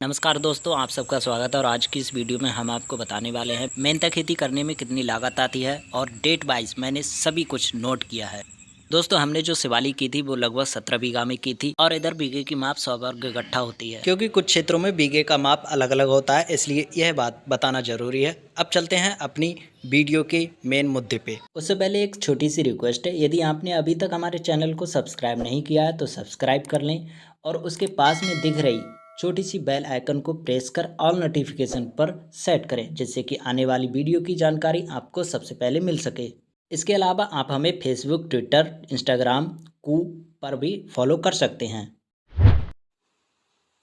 नमस्कार दोस्तों, आप सबका स्वागत है। और आज की इस वीडियो में हम आपको बताने वाले हैं मेंथा खेती करने में कितनी लागत आती है और डेट वाइज मैंने सभी कुछ नोट किया है। दोस्तों, हमने जो शिवाली की थी वो लगभग 17 बीघा में की थी और इधर बीघे की माप 100 वर्ग गट्ठा होती है, क्योंकि कुछ क्षेत्रों में बीघे का माप अलग अलग होता है, इसलिए यह बात बताना जरूरी है। अब चलते हैं अपनी वीडियो के मेन मुद्दे पे। उससे पहले एक छोटी सी रिक्वेस्ट है, यदि आपने अभी तक हमारे चैनल को सब्सक्राइब नहीं किया है तो सब्सक्राइब कर लें और उसके पास में दिख रही छोटी सी बेल आइकन को प्रेस कर ऑल नोटिफिकेशन पर सेट करें, जिससे कि आने वाली वीडियो की जानकारी आपको सबसे पहले मिल सके। इसके अलावा आप हमें फेसबुक, ट्विटर, इंस्टाग्राम, कू पर भी फॉलो कर सकते हैं।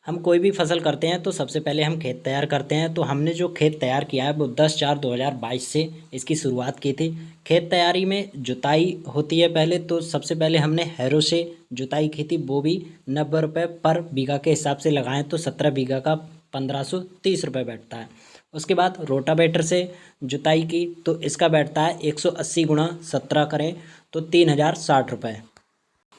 हम कोई भी फसल करते हैं तो सबसे पहले हम खेत तैयार करते हैं। तो हमने जो खेत तैयार किया है वो 10/4/2022 से इसकी शुरुआत की थी। खेत तैयारी में जुताई होती है पहले, तो सबसे पहले हमने हैरो से जुताई की थी, वो भी 90 रुपये पर बीघा के हिसाब से लगाएं तो 17 बीघा का 1530 रुपये बैठता है। उसके बाद रोटावेटर से जुताई की तो इसका बैठता है 180 गुणा 17 करें तो 3060 रुपये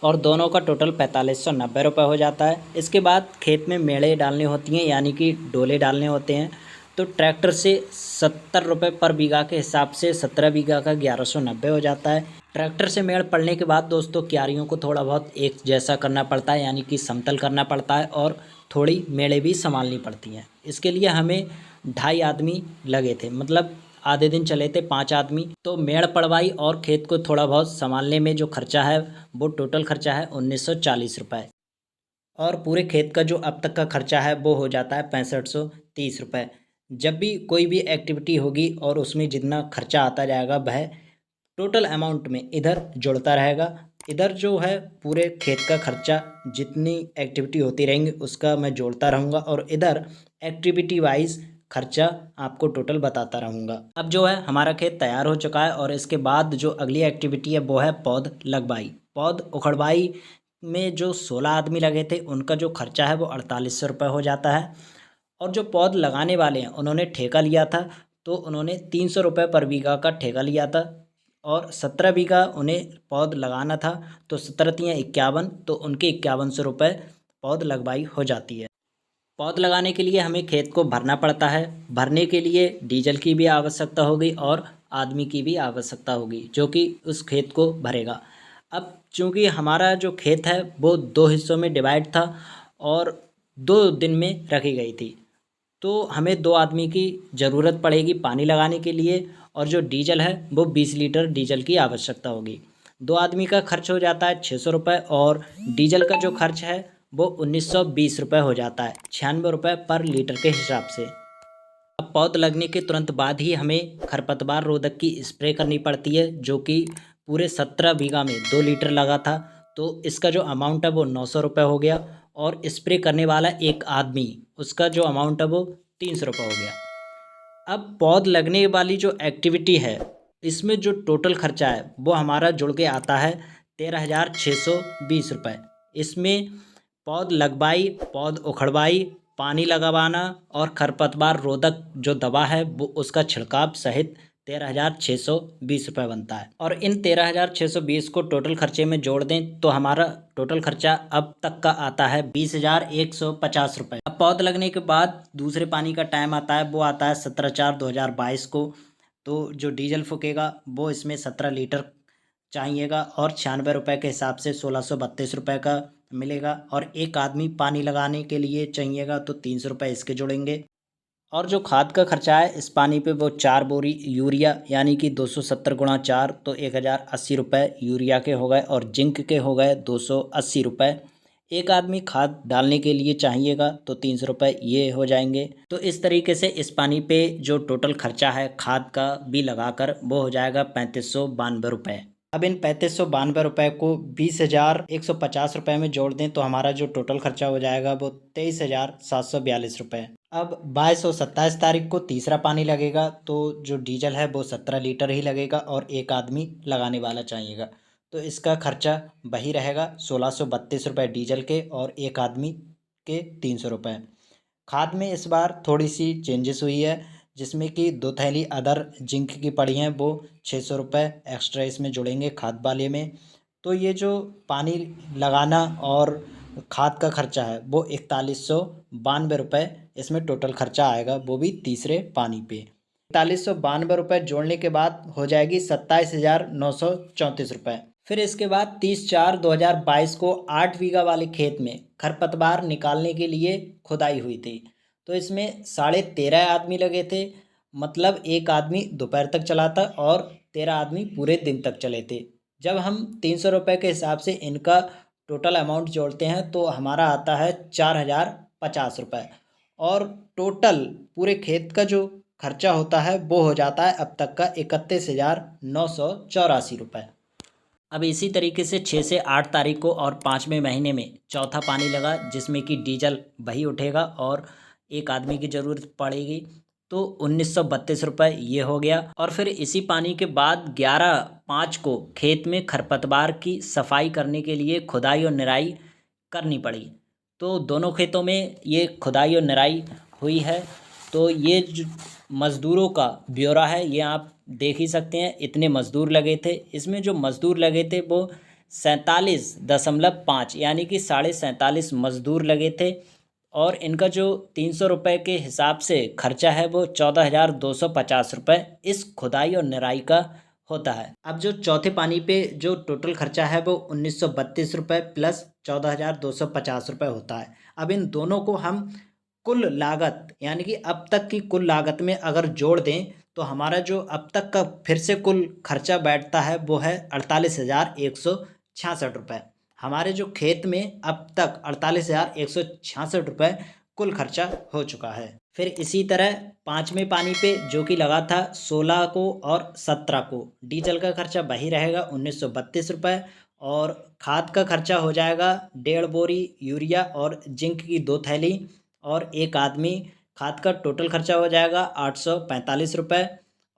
और दोनों का टोटल 4590 रुपये हो जाता है। इसके बाद खेत में मेड़े डालनी होती हैं, यानी कि डोले डालने होते हैं, तो ट्रैक्टर से 70 रुपये पर बीघा के हिसाब से 17 बीघा का 1190 हो जाता है। ट्रैक्टर से मेड़ पड़ने के बाद दोस्तों क्यारियों को थोड़ा बहुत एक जैसा करना पड़ता है, यानी कि समतल करना पड़ता है और थोड़ी मेड़े भी संभालनी पड़ती हैं। इसके लिए हमें 2.5 आदमी लगे थे, मतलब आधे दिन चले थे 5 आदमी। तो मेड़ पड़वाई और खेत को थोड़ा बहुत संभालने में जो खर्चा है वो टोटल खर्चा है 1940 रुपये और पूरे खेत का जो अब तक का खर्चा है वो हो जाता है 6530 रुपये। जब भी कोई भी एक्टिविटी होगी और उसमें जितना खर्चा आता जाएगा वह टोटल अमाउंट में इधर जुड़ता रहेगा। इधर जो है पूरे खेत का खर्चा जितनी एक्टिविटी होती रहेंगी उसका मैं जोड़ता रहूँगा और इधर एक्टिविटी वाइज खर्चा आपको टोटल बताता रहूँगा। अब जो है हमारा खेत तैयार हो चुका है और इसके बाद जो अगली एक्टिविटी है वो है पौध लगवाई। पौध उखड़वाई में जो 16 आदमी लगे थे उनका जो खर्चा है वो 4800 रुपये हो जाता है। और जो पौध लगाने वाले हैं उन्होंने ठेका लिया था, तो उन्होंने 300 रुपये पर बीघा का ठेका लिया था और 17 बीघा उन्हें पौध लगाना था, तो 17×3 = 51, तो उनके 5100 रुपये पौध लगवाई हो जाती है। पौध लगाने के लिए हमें खेत को भरना पड़ता है। भरने के लिए डीजल की भी आवश्यकता होगी और आदमी की भी आवश्यकता होगी जो कि उस खेत को भरेगा। अब चूँकि हमारा जो खेत है वो 2 हिस्सों में डिवाइड था और 2 दिन में रखी गई थी, तो हमें 2 आदमी की ज़रूरत पड़ेगी पानी लगाने के लिए और जो डीजल है वो 20 लीटर डीजल की आवश्यकता होगी। 2 आदमी का खर्च हो जाता है 600 रुपये और डीजल का जो खर्च है वो 1920 रुपये हो जाता है, 96 रुपये पर लीटर के हिसाब से। अब पौध लगने के तुरंत बाद ही हमें खरपतवार रोधक की स्प्रे करनी पड़ती है, जो कि पूरे 17 बीघा में 2 लीटर लगा था, तो इसका जो अमाउंट है वो 900 रुपये हो गया और स्प्रे करने वाला एक आदमी उसका जो अमाउंट है वो 300 रुपये हो गया। अब पौध लगने वाली जो एक्टिविटी है इसमें जो टोटल खर्चा है वो हमारा जुड़ के आता है 13,620 रुपये। इसमें पौध लगवाई, पौध उखड़वाई, पानी लगवाना और खरपतवार रोधक जो दवा है वो उसका छिड़काव सहित 13,620 रुपये बनता है। और इन 13,620 को टोटल खर्चे में जोड़ दें तो हमारा टोटल खर्चा अब तक का आता है 20,150 रुपये। अब पौध लगने के बाद दूसरे पानी का टाइम आता है, वो आता है 17/4/2022 को। तो जो डीजल फूकेगा वो इसमें 17 लीटर चाहिएगा और 96 रुपये के हिसाब से 1632 रुपये का मिलेगा और एक आदमी पानी लगाने के लिए चाहिएगा तो 300 रुपये इसके जुड़ेंगे। और जो खाद का खर्चा है इस पानी पे वो 4 बोरी यूरिया यानी कि 270 × 4 तो 1080 रुपये यूरिया के हो गए और जिंक के हो गए 280 रुपये। एक आदमी खाद डालने के लिए चाहिएगा तो 300 रुपये ये हो जाएंगे। तो इस तरीके से इस पानी पे जो टोटल खर्चा है खाद का भी लगाकर वो हो जाएगा 3592 रुपये। अब इन 3592 रुपये को 20,150 रुपये में जोड़ दें तो हमारा जो टोटल खर्चा हो जाएगा वो 23,742 रुपये। अब 22 और 27 तारीख को तीसरा पानी लगेगा, तो जो डीजल है वो 17 लीटर ही लगेगा और एक आदमी लगाने वाला चाहिएगा, तो इसका खर्चा वही रहेगा 1632 रुपये डीजल के और एक आदमी के 300 रुपये। खाद में इस बार थोड़ी सी चेंजेस हुई है, जिसमें कि 2 थैली अदर जिंक की पड़ी हैं वो 600 रुपये एक्स्ट्रा इसमें जुड़ेंगे खाद वाले में। तो ये जो पानी लगाना और खाद का खर्चा है वो 4192 रुपये इसमें टोटल खर्चा आएगा, वो भी तीसरे पानी पे। 4192 रुपये जोड़ने के बाद हो जाएगी 27,934 रुपये। फिर इसके बाद 30/4/2022 को 8 बीघा वाले खेत में खरपतवार निकालने के लिए खुदाई हुई थी। तो इसमें 13.5 आदमी लगे थे, मतलब एक आदमी दोपहर तक चला था और 13 आदमी पूरे दिन तक चले थे। जब हम 300 रुपये के हिसाब से इनका टोटल अमाउंट जोड़ते हैं तो हमारा आता है 4,050 रुपये, और टोटल पूरे खेत का जो खर्चा होता है वो हो जाता है अब तक का 31,984 रुपये। अब इसी तरीके से 6 से 8 तारीख को और 5वें महीने में चौथा पानी लगा, जिसमें कि डीजल वही उठेगा और एक आदमी की ज़रूरत पड़ेगी, तो 1932 रुपये ये हो गया। और फिर इसी पानी के बाद 11/5 को खेत में खरपतवार की सफाई करने के लिए खुदाई और निराई करनी पड़ी। तो दोनों खेतों में ये खुदाई और निराई हुई है। तो ये जो मज़दूरों का ब्यौरा है ये आप देख ही सकते हैं, इतने मज़दूर लगे थे। इसमें जो मज़दूर लगे थे वो 47.5 यानी कि 47.5 मज़दूर लगे थे, और इनका जो 300 रुपये के हिसाब से खर्चा है वो 14,250 रुपये इस खुदाई और निराई का होता है। अब जो चौथे पानी पे जो टोटल खर्चा है वो 1932 रुपये प्लस 14,250 रुपये होता है। अब इन दोनों को हम कुल लागत यानी कि अब तक की कुल लागत में अगर जोड़ दें तो हमारा जो अब तक का फिर से कुल खर्चा बैठता है वो है 48,166 रुपये। हमारे जो खेत में अब तक 48,166 रुपये कुल खर्चा हो चुका है। फिर इसी तरह 5वें पानी पे जो कि लगा था 16 को और 17 को, डीजल का खर्चा वही रहेगा 1932 रुपये, और खाद का खर्चा हो जाएगा 1.5 बोरी यूरिया और जिंक की 2 थैली और एक आदमी। खाद का टोटल खर्चा हो जाएगा 845 रुपये।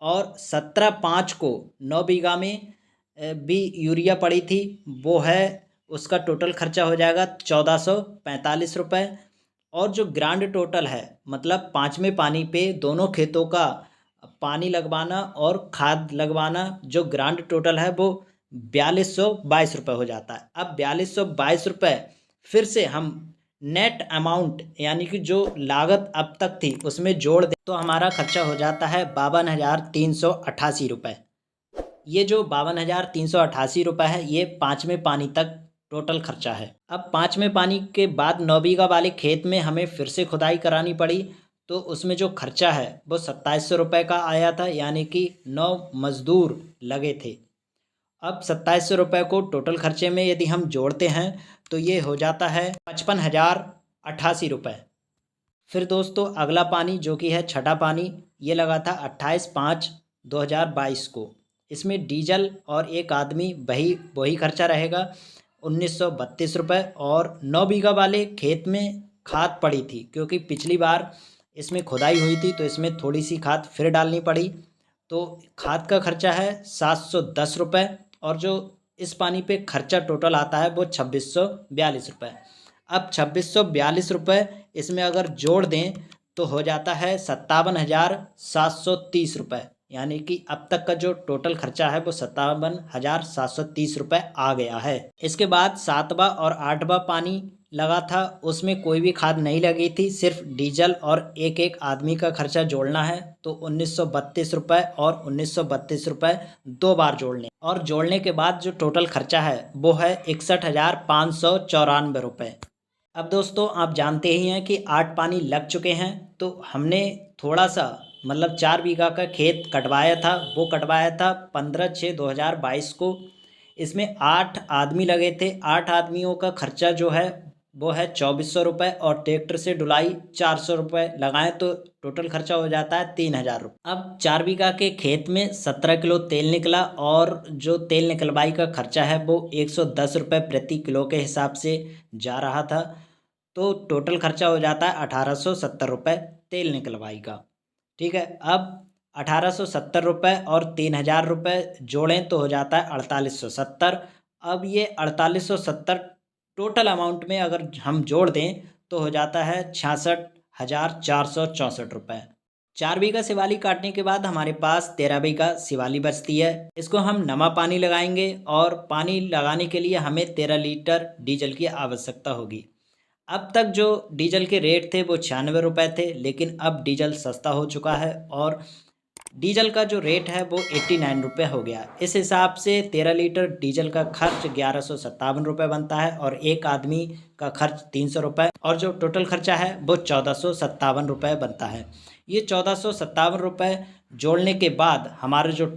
और 17/5 को 9 बीघा में भी यूरिया पड़ी थी, वो है उसका टोटल खर्चा हो जाएगा 1445 रुपये। और जो ग्रांड टोटल है मतलब 5वें पानी पे दोनों खेतों का पानी लगवाना और खाद लगवाना, जो ग्रांड टोटल है वो 4222 रुपये हो जाता है। अब 4222 रुपये फिर से हम नेट अमाउंट यानी कि जो लागत अब तक थी उसमें जोड़ दें तो हमारा खर्चा हो जाता है 52,388 रुपये। ये जो 52,388 रुपये है ये 5वें पानी तक टोटल खर्चा है। अब 5वें पानी के बाद 9 बीघा वाले खेत में हमें फिर से खुदाई करानी पड़ी, तो उसमें जो खर्चा है वो 2700 रुपये का आया था, यानी कि 9 मज़दूर लगे थे। अब 2700 रुपये को टोटल खर्चे में यदि हम जोड़ते हैं तो ये हो जाता है 55,088 रुपये। फिर दोस्तों अगला पानी जो कि है छठा पानी, ये लगा था 28/5/2022 को। इसमें डीजल और एक आदमी वही खर्चा रहेगा 1932 रुपये। और 9 बीघा वाले खेत में खाद पड़ी थी, क्योंकि पिछली बार इसमें खुदाई हुई थी तो इसमें थोड़ी सी खाद फिर डालनी पड़ी, तो खाद का खर्चा है 710 रुपये। और जो इस पानी पे खर्चा टोटल आता है वो 2642 रुपये। अब 2642 रुपये इसमें अगर जोड़ दें तो हो जाता है 57,730 रुपये, यानी कि अब तक का जो टोटल खर्चा है वो 57,730 रुपये आ गया है। इसके बाद 7वां और 8वां पानी लगा था, उसमें कोई भी खाद नहीं लगी थी, सिर्फ डीजल और एक एक आदमी का खर्चा जोड़ना है, तो 1932 रुपये और 1932 रुपये 2 बार जोड़ने, और जोड़ने के बाद जो टोटल खर्चा है वो है 61,594 रुपये। अब दोस्तों आप जानते ही हैं कि 8 पानी लग चुके हैं, तो हमने थोड़ा सा मतलब 4 बीघा का खेत कटवाया था, वो कटवाया था 15/6/2022 को। इसमें 8 आदमी लगे थे। 8 आदमियों का खर्चा जो है वो है 2400 रुपये, और ट्रैक्टर से ढुलाई 400 रुपये लगाएँ तो टोटल खर्चा हो जाता है 3000 रुपये। अब 4 बीघा के खेत में 17 किलो तेल निकला, और जो तेल निकलवाई का खर्चा है वो 110 रुपये प्रति किलो के हिसाब से जा रहा था, तो टोटल खर्चा हो जाता है 1870 रुपये तेल निकलवाई का। ठीक है, अब 1870 रुपये और 3000 रुपये जोड़ें तो हो जाता है 4870। अब ये 4870 टोटल अमाउंट में अगर हम जोड़ दें तो हो जाता है 66,464 रुपये। 4 बीघा शिवाली काटने के बाद हमारे पास 13 बीघा शिवाली बचती है। इसको हम नमा पानी लगाएंगे, और पानी लगाने के लिए हमें 13 लीटर डीजल की आवश्यकता होगी। अब तक जो डीजल के रेट थे वो 96 रुपये थे, लेकिन अब डीजल सस्ता हो चुका है और डीजल का जो रेट है वो 89 रुपये हो गया। इस हिसाब से 13 लीटर डीजल का खर्च 1157 रुपये बनता है और एक आदमी का खर्च 300 रुपये और जो टोटल खर्चा है वो 1457 रुपये बनता है। ये 1457 रुपये जोड़ने के बाद हमारा जो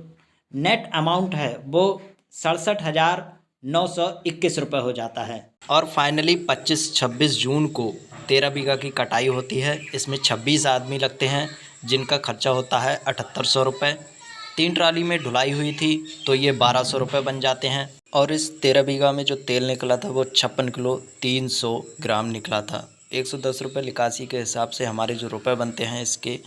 नेट अमाउंट है वो 67,921 रुपये हो जाता है। और फाइनली 25-26 जून को 13 बीघा की कटाई होती है। इसमें 26 आदमी लगते हैं जिनका खर्चा होता है 7800 रुपये। 3 ट्राली में ढुलाई हुई थी तो ये 1200 रुपये बन जाते हैं। और इस 13 बीघा में जो तेल निकला था वो 56 किलो 300 ग्राम निकला था। 110 रुपये निकासी के हिसाब से हमारे जो रुपए बनते हैं इसके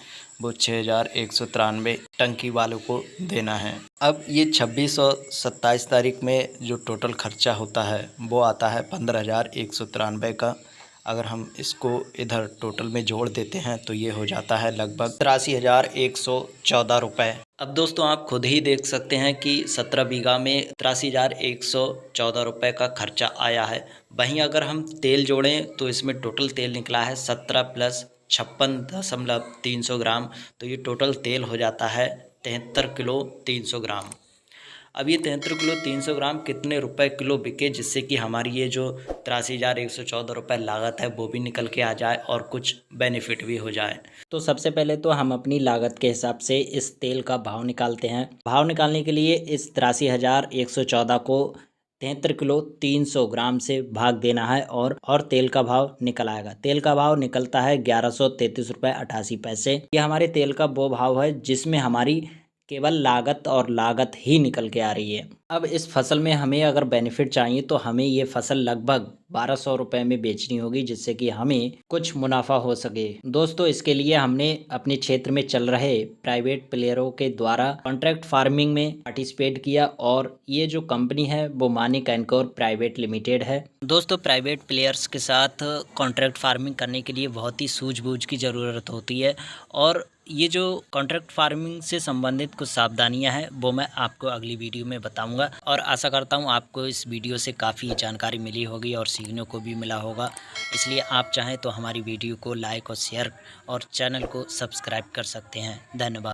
वो 6193 टंकी वालों को देना है। अब ये 26 और 27 तारीख में जो टोटल खर्चा होता है वो आता है 15,193 का। अगर हम इसको इधर टोटल में जोड़ देते हैं तो ये हो जाता है लगभग 83,114 रुपये। अब दोस्तों आप खुद ही देख सकते हैं कि 17 बीघा में 83,114 रुपये का खर्चा आया है। वहीं अगर हम तेल जोड़ें तो इसमें टोटल तेल निकला है 17 + 56.300 ग्राम, तो ये टोटल तेल हो जाता है 73 किलो 300 ग्राम। अब ये 73 किलो 300 ग्राम कितने रुपए किलो बिके जिससे कि हमारी ये जो 83,114 रुपये लागत है वो भी निकल के आ जाए और कुछ बेनिफिट भी हो जाए। तो सबसे पहले तो हम अपनी लागत के हिसाब से इस तेल का भाव निकालते हैं। भाव निकालने के लिए इस 83,114 को 73 किलो 300 ग्राम से भाग देना है और तेल का भाव निकल आएगा। तेल का भाव निकलता है 1133 रुपये 88 पैसे। ये हमारे तेल का वो भाव है जिसमें हमारी केवल लागत ही निकल के आ रही है। अब इस फसल में हमें अगर बेनिफिट चाहिए तो हमें ये फसल लगभग 1200 रुपये में बेचनी होगी जिससे कि हमें कुछ मुनाफा हो सके। दोस्तों इसके लिए हमने अपने क्षेत्र में चल रहे प्राइवेट प्लेयरों के द्वारा कॉन्ट्रैक्ट फार्मिंग में पार्टिसिपेट किया और ये जो कंपनी है वो Manik and core private limited है। दोस्तों प्राइवेट प्लेयर्स के साथ कॉन्ट्रैक्ट फार्मिंग करने के लिए बहुत ही सूझबूझ की ज़रूरत होती है और ये जो कॉन्ट्रैक्ट फार्मिंग से संबंधित कुछ सावधानियां हैं वो मैं आपको अगली वीडियो में बताऊंगा और आशा करता हूं आपको इस वीडियो से काफ़ी जानकारी मिली होगी और सीखने को भी मिला होगा। इसलिए आप चाहें तो हमारी वीडियो को लाइक और शेयर और चैनल को सब्सक्राइब कर सकते हैं। धन्यवाद।